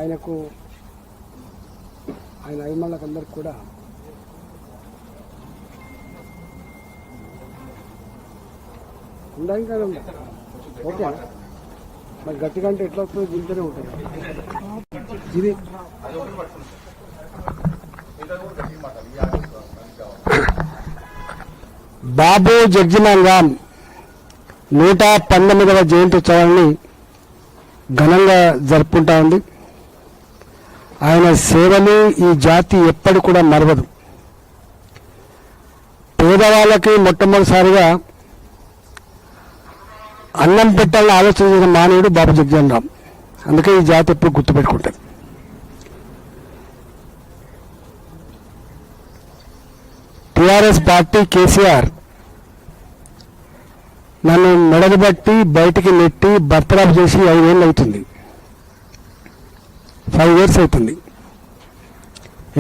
ఆయనకు ఆయన అభిమానులకు అందరికి కూడా ఉండాలి కదా. ఓకే, మరి గట్టిగా అంటే ఎట్లా వస్తుంది, దీంతోనే ఉంటుంది ఇది. బాబు జగ్జీవన్ రామ్ 119వ జయంత్యుత్సవాన్ని ఘనంగా జరుపుకుంటా ఉంది. ఆయన సేవలు ఈ జాతి ఎప్పటి కూడా మరవదు. పేదవాళ్ళకి మొట్టమొదటిసారిగా అన్నం పెట్టాలని ఆలోచించిన మానవుడు బాబు జగ్జీవన్ రామ్. అందుకే ఈ జాతి ఎప్పుడు గుర్తుపెట్టుకుంటుంది. టీఆర్ఎస్ పార్టీ కేసీఆర్ నన్ను మెడలుబట్టి బయటికి నెట్టి బర్తరాపు చేసి 5 ఏళ్ళు అవుతుంది, 5 years అవుతుంది.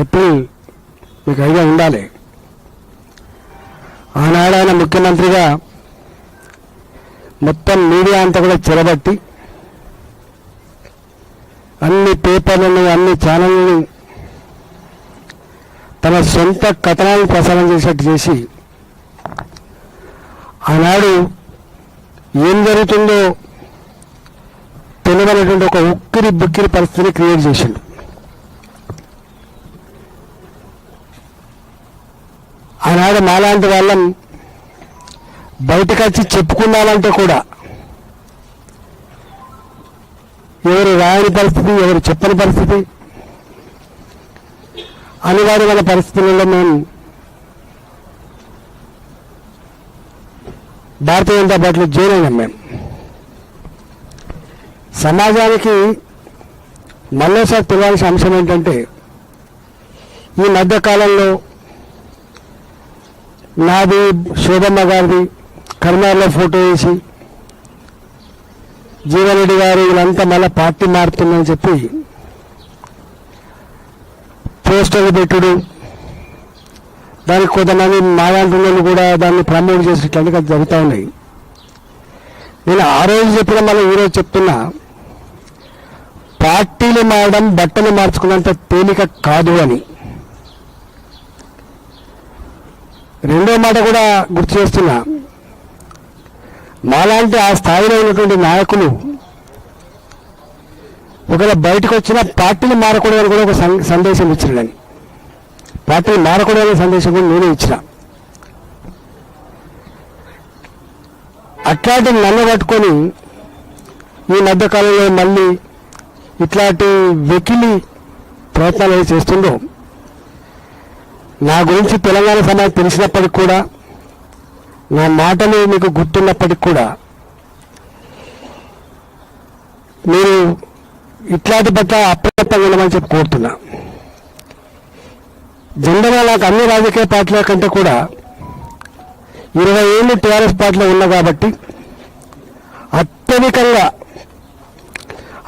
ఎప్పుడు మీకు ఐడియా ఉండాలి. ఆనాడు ఆయన ముఖ్యమంత్రిగా మొత్తం మీడియా అంతా కూడా చెరబట్టి అన్ని పేపర్లను అన్ని ఛానళ్ళను తన సొంత కథనాలను ప్రసారం చేసేట్టు చేసి ఆనాడు ఏం జరుగుతుందో తెలియనటువంటి ఒక ఉక్కిరి బుక్కిరి పరిస్థితిని క్రియేట్ చేసిండు. ఆనాడు మాలాంటి వాళ్ళం బయటకు వచ్చి చెప్పుకున్నామంటే కూడా ఎవరు రాయని పరిస్థితి, ఎవరు చెప్పని పరిస్థితి, అనివార్యమైన పరిస్థితులలో మేము భారతీయ జనతా పార్టీలో జాయిన్ అయినాం. మేము సమాజానికి మరోసారి తెలియాల్సిన అంశం ఏంటంటే, ఈ మధ్యకాలంలో నాది శోభమ్మ గారిది కర్నాల్లో ఫోటో వేసి జీవన్ రెడ్డి గారు వీళ్ళంతా మళ్ళీ పార్టీ మారుతుందని చెప్పి పోస్టర్లు పెట్టుడు, దానికి కొంతమంది మాయాంటులు కూడా దాన్ని ప్రమోట్ చేసేట్లాంటివి అది జరుగుతూ ఉన్నాయి. నేను ఆ రోజు చెప్పిన మళ్ళీ ఈరోజు చెప్తున్నా, పార్టీలు మారడం బట్టలు మార్చుకున్నంత తేలిక కాదు అని. రెండో మాట కూడా గుర్తు చేస్తున్నా, మాలాంటి ఆ స్థాయిలో ఉన్నటువంటి నాయకులు ఒకవేళ బయటకు వచ్చిన పార్టీలు మారకూడదని కూడా ఒక సందేశం ఇచ్చినాడని, పార్టీలు మారకూడదనే సందేశం కూడా నేనే ఇచ్చిన. అట్లాంటి నన్ను పట్టుకొని ఈ మధ్యకాలంలో మళ్ళీ ఇట్లాంటి వెకిలి ప్రయత్నాలు చేస్తుండో, నా గురించి తెలంగాణ సమాజం తెలిసినప్పటికి కూడా, నా మాటలు మీకు గుర్తున్నప్పటికి కూడా మీరు ఇట్లాంటి పట్ల అప్రమత్తంగా ఉండమని చెప్పి కోరుతున్నా. జనరల్గా నాకు అన్ని రాజకీయ పార్టీల కంటే కూడా 20 ఏళ్ళు టీఆర్ఎస్ పార్టీలో ఉన్నా కాబట్టి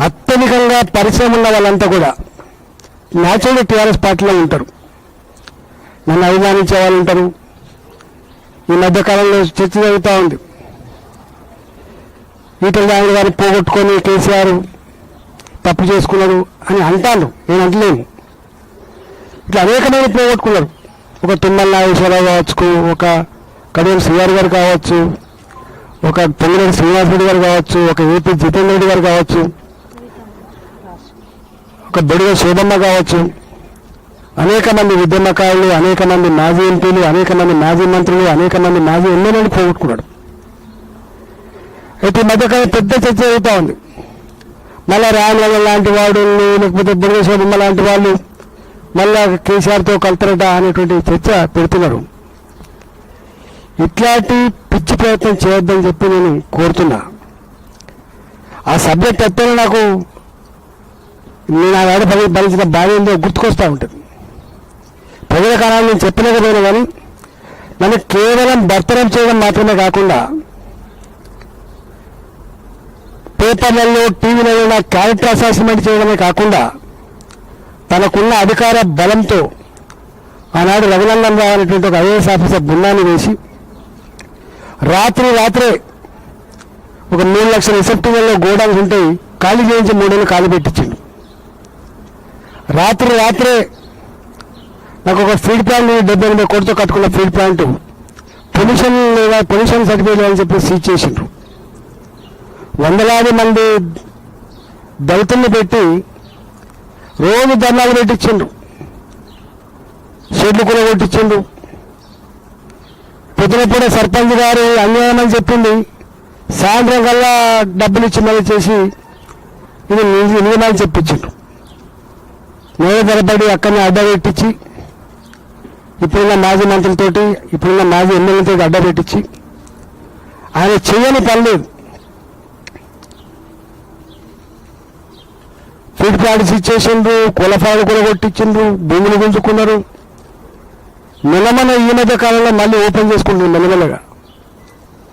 అత్యధికంగా పరిచయం ఉన్న వాళ్ళంతా కూడా న్యాచురల్గా టీఆర్ఎస్ పార్టీలో ఉంటారు. నన్ను అభిమానించే వాళ్ళు ఉంటారు. ఈ మధ్యకాలంలో చర్చ జరుగుతూ ఉంది, ఈటల రాజేంద్ర గారిని పోగొట్టుకొని కేసీఆర్ తప్పు చేసుకున్నారు అని అంటాను. నేను అంటలేను. ఇట్లా అనేక మంది పోగొట్టుకున్నారు. ఒక తుమ్మల నాగేశ్వరరావు కావచ్చు, ఒక కడియం శ్రీఆర్ గారు కావచ్చు, ఒక పొంగిరెడ్డి శ్రీనివాసరెడ్డి గారు కావచ్చు, ఒక ఏపీ జితేంద్ర రెడ్డి గారు కావచ్చు, ఒక బొడిగ శోభమ్మ కావచ్చు, అనేక మంది ఉద్యమకారులు, అనేక మంది మాజీ ఎంపీలు, అనేక మంది మాజీ మంత్రులు, అనేక మంది మాజీ ఎమ్మెల్యేలు పోగొట్టుకున్నాడు. అయితే ఈ మధ్యకాలం పెద్ద చర్చ జరుగుతూ ఉంది. మళ్ళా రామలల్ల లాంటి వాడు, లేకపోతే బొడిగ శోభమ్మ లాంటి వాళ్ళు మళ్ళా కేసీఆర్తో కలుతారట అనేటువంటి చర్చ పెడుతున్నారు. ఇట్లాంటి పిచ్చి ప్రయత్నం చేయొద్దని చెప్పి నేను కోరుతున్నా. ఆ సబ్జెక్ట్ ఎత్తనే నాకు నేను ఆ వాడ భరించిన బాధ ఏందో గుర్తుకొస్తూ ఉంటుంది. ప్రజల కాలాన్ని నేను చెప్పలేకపోయినా కానీ నన్ను కేవలం బర్తరం చేయడం మాత్రమే కాకుండా పేపర్లలో టీవీలలో క్యారెక్టర్ అసెస్మెంట్ చేయడమే కాకుండా తనకున్న అధికార బలంతో ఆనాడు రఘునందన్ రావు అనేటువంటి ఒక ఐఏఎస్ ఆఫీసర్ బృందాన్ని వేసి రాత్రే ఒక 3 లక్షల రిసెప్టివ్లలో గోడౌన్స్ ఉంటాయి, ఖాళీ చేయించి 3 నెలలు ఖాళీ పెట్టించిండు. రాత్రే నాకు ఒక ఫీడ్ ప్లాంట్ 78 కోట్లతో కట్టుకున్న ఫీడ్ ప్లాంట్ పొల్యూషన్ సర్టిఫికేట్ అని చెప్పి సీజ్ చేసిండ్రు. వందలాది మంది దళితుల్ని పెట్టి రోజు ధర్నాలు పెట్టించిండ్రు, షెడ్లు కూడా కొట్టించిండ్రు. పొద్దునప్పుడే సర్పంచ్ గారు అన్యాయం అని చెప్పింది, సాయంత్రం కల్లా డబ్బులు ఇచ్చి మళ్ళీ చేసి ఇది నిజమని చెప్పించిండ్రు. నేనే ధరపడి అక్కడిని అడ్డ పెట్టించి ఇప్పుడున్న మాజీ మంత్రులతోటి ఇప్పుడున్న మాజీ ఎమ్మెల్యేలతో అడ్డ పెట్టించి ఆయన చెయ్యని పని లేదు. ఫీడ్ ప్లాంట్స్ ఇచ్చేసిండ్రు, కులపాలు కూడా కొట్టించిండ్రు, భూములు గుంజుకున్నారు. మెల్లమన ఈ మధ్య కాలంలో మళ్ళీ ఓపెన్ చేసుకుంటుంది మెల్లమెల్లగా.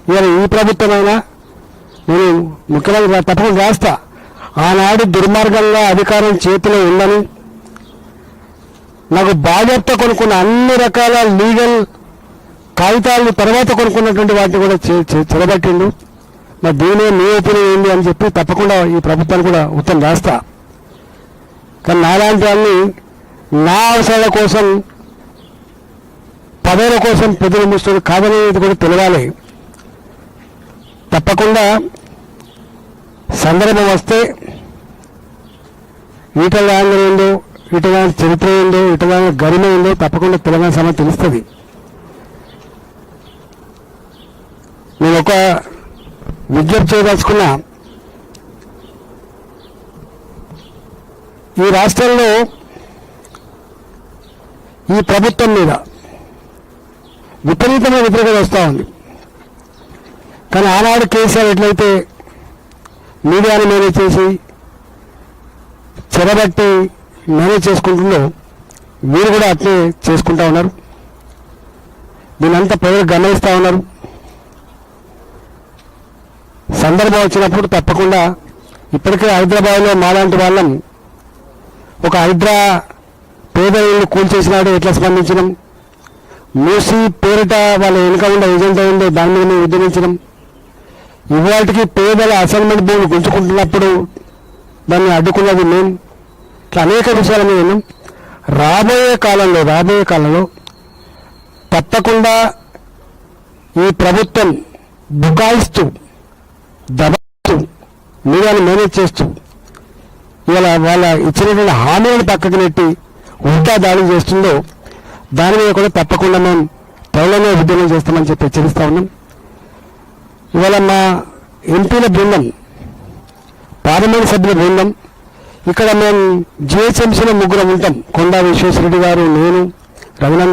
ఇవాళ ఈ ప్రభుత్వమైనా నేను ముఖ్యమంత్రి తప్పకుండా రాస్తా, ఆనాడు దుర్మార్గంగా అధికారం చేతిలో ఉందని నాకు బాధ్యత కొనుక్కున్న అన్ని రకాల లీగల్ కాగితాలు తర్వాత కొనుక్కున్నటువంటి వాటిని కూడా చెరబట్టిండు. మరి దీని మీ ఒపీనియన్ ఏంటి అని చెప్పి తప్పకుండా ఈ ప్రభుత్వాన్ని కూడా ఉత్తరం రాస్తా. కానీ నాలాంటి వాళ్ళని నా అవసరాల కోసం పదవుల కోసం పెద్దలు ముస్తుంది కాదనేది కూడా తెలియాలి. తప్పకుండా సందర్భం వస్తే ఈటల రాజేందర్ ఏందో, ఈటల చరిత్ర ఏందో, ఈటల గరిమ ఏందో తప్పకుండా తెలంగాణ సమాజం తెలుస్తుంది. నేను ఒక విజ్ఞప్తి చేయదలుచుకున్నా, ఈ రాష్ట్రంలో ఈ ప్రభుత్వం మీద విపరీతమైన వ్యతిరేకత వస్తూ ఉంది. కానీ ఆనాడు కేసీఆర్ ఎట్లయితే మీడియాను మేనేజ్ చేసి చెరబట్టి మేనేజ్ చేసుకుంటుందో వీరు కూడా అట్లే చేసుకుంటా ఉన్నారు. దీనంతా ప్రజలు గమనిస్తూ ఉన్నారు. సందర్భం వచ్చినప్పుడు తప్పకుండా ఇప్పటికే హైదరాబాద్లో మాలాంటి వాళ్ళం ఒక హైడ్రా పేద ఇళ్ళు కూల్చేసినాడు ఎట్లా స్పందించడం, మూసి పేరిట వాళ్ళ వెనుక ఉండే ఏజెంట్ ఉండే దాని మీద ఉద్యమించడం, ఇవాటికి పేదల అసైన్మెంట్ భూములు గుంజుకుంటున్నప్పుడు దాన్ని అడ్డుకున్నది మేము. ఇట్లా అనేక విషయాల మీద ఉన్నాం. రాబోయే కాలంలో తప్పకుండా ఈ ప్రభుత్వం బుకాయిస్తూ దబాయిస్తూ మీడియాను మేనేజ్ చేస్తూ ఇవాళ వాళ్ళ ఇచ్చినటువంటి హామీలను పక్కకు నెట్టి ఉల్టా దాడి చేస్తుందో దాని మీద కూడా తప్పకుండా మేము త్వరలోనే ఉద్యమం చేస్తామని చెప్పి హెచ్చరిస్తా ఉన్నాం. ఇవాళ మా ఎంపీల బృందం, పార్లమెంట్ సభ్యుల బృందం ఇక్కడ మేము జిహెచ్ఎంసీలో 3 ఉంటాం. కొండా విశ్వేశ్వరరెడ్డి గారు, నేను, రఘునందన్